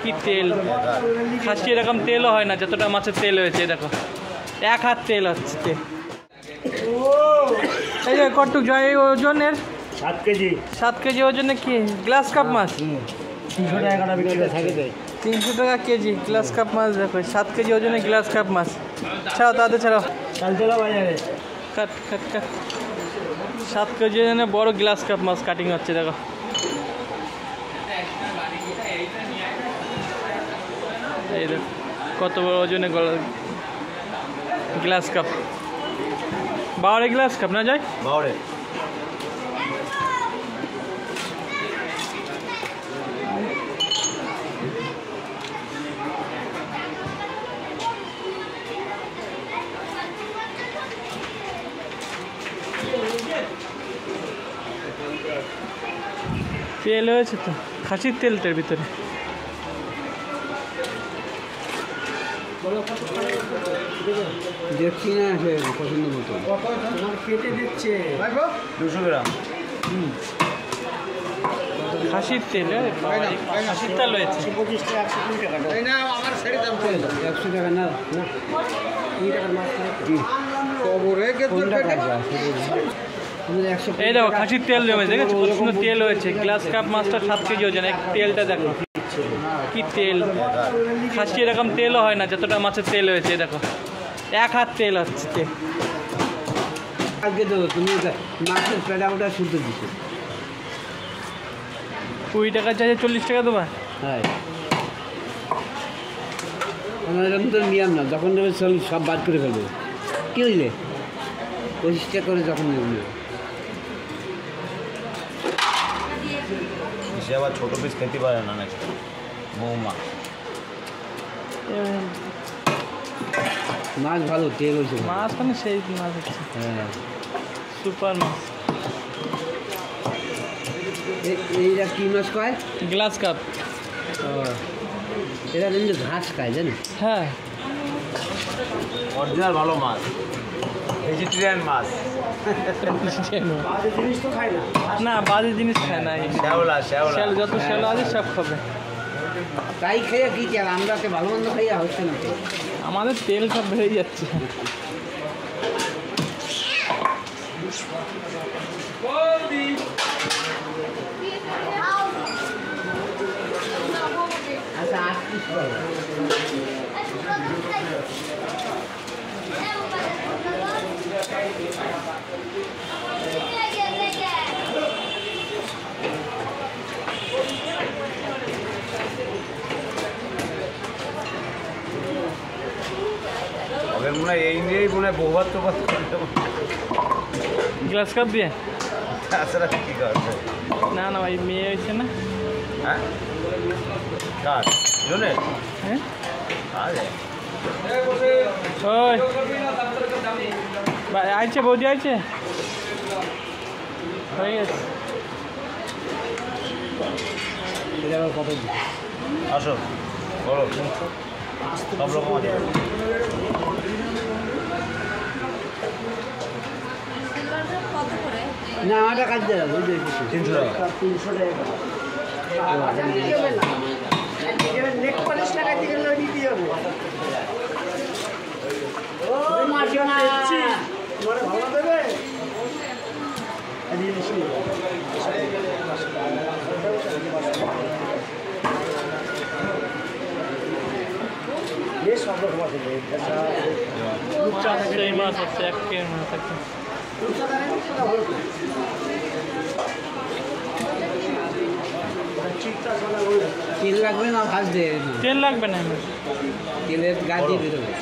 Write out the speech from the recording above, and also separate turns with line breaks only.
কি তেল, খাসি এরকম তেলও হয় না যতটা মাছের তেল হয়েছে। দেখো 1 হাত তেল হচ্ছে তেল। এই যে কটুক জয় ওজনের
7 কেজি।
7 কেজি ওজনে কি গ্লাস কাপ মাছ
300 টাকা কাটা বিক্রি থাকে।
300 টাকা কেজি গ্লাস কাপ মাছ। দেখো 7 কেজি ওজনে গ্লাস কাপ মাছ। ছাড়াও তাতে ছাড়াও,
কাল চলো বাজারে।
কাট কাট কাট। 7 কেজি ওজনে বড় গ্লাস কাপ মাছ কাটিং হচ্ছে। দেখো এই দেখো কত বড় ওজনে গ্লাস কাপ। বাউরে গ্লাস কাপ না যায়
বাউরে।
তেল হয়েছে তো, খাসির তেলটার ভিতরে।
দেখছি না পছন্দ মতো তোমার কেটে দিচ্ছে 200 গ্রাম
খাসির তেল। খাসির তেল হয়েছে
25 টাকা 120 টাকা না আমার ছেড়ে দাম 100 টাকা না না এই টাকার মাছ কি কবরে
এই দেখো খাসির তেল জমেছে, দেখেছো কত সুন্দর তেল হয়েছে। গ্লাস কাপ মাছটা 7 কেজি ওজন। তেলটা দেখো কি তেল, খাসি এরকম তেলও হয় না যতটা মাছের তেল হয়েছে। দেখো 1 হাত তেল হচ্ছে তেল।
আজকে তো তুমি মাছের পেটা ওটা শুদ্ধ দিছো
20 টাকা চাইছে 40 টাকা দেবা।
হ্যাঁ এরকম তো নিয়ম না, যখন দেবে সব বাদ করে ফেলবে। কি বুঝলে 25 টাকা করে যখন নেবে। সে আবার ছোটো পিস খেতে পারে না নাকি বৌমা। মাছ ভালো তেল হয়েছে,
মাছ মানে সেই মাছ হচ্ছে।
হ্যাঁ
সুপার মাছ।
এইটা কী মাছ কয়?
Glass cup.
এরা কিন্তু ঘাস খায় জানি।
হ্যাঁ
অরিজিনাল ভালো মাছ, ভেজিটেরিয়ান মাছ। জিনিস তো খায় না,
না বাজে জিনিস খায় না।
শ্যাওলা শ্যাওলা
যত শ্যাওলা আছে সব খাবে।
তাই খেয়ে কি চাল, আমরা তো ভালো মন্দ খাইয়া হচ্ছে না।
আমাদের তেল সব বেড়ে যাচ্ছে।
আচ্ছা 8 পিস মনে হয় এই নিয়েই মনে হয় বহুবার তো
গ্লাস কাপ দিয়ে
আসলে কী করছে
না না ভাই মেয়ে হয়েছে না।
হ্যাঁ কার জন্য
হ্যাঁ
আরে
ওই আইছে বৌদি আইছে হয়ে গেছে।
কত আসো বলো সব রকম আছে। না আমারটা কাজ দেয় 300 টাকা 300 টাকা নেক 50 টাকা দিকে দিতে হবে। ও মাশাআল্লাহ তোমার ভালো দেবে আদি বেশি বেশ সব রকম আছে।
সেই মাছ হচ্ছে 1 কেজি মাছ আছে।
তেল লাগবে না ভাজ দে,
তেল লাগবে না,
তেলের গাছ দিয়ে বেরোবে।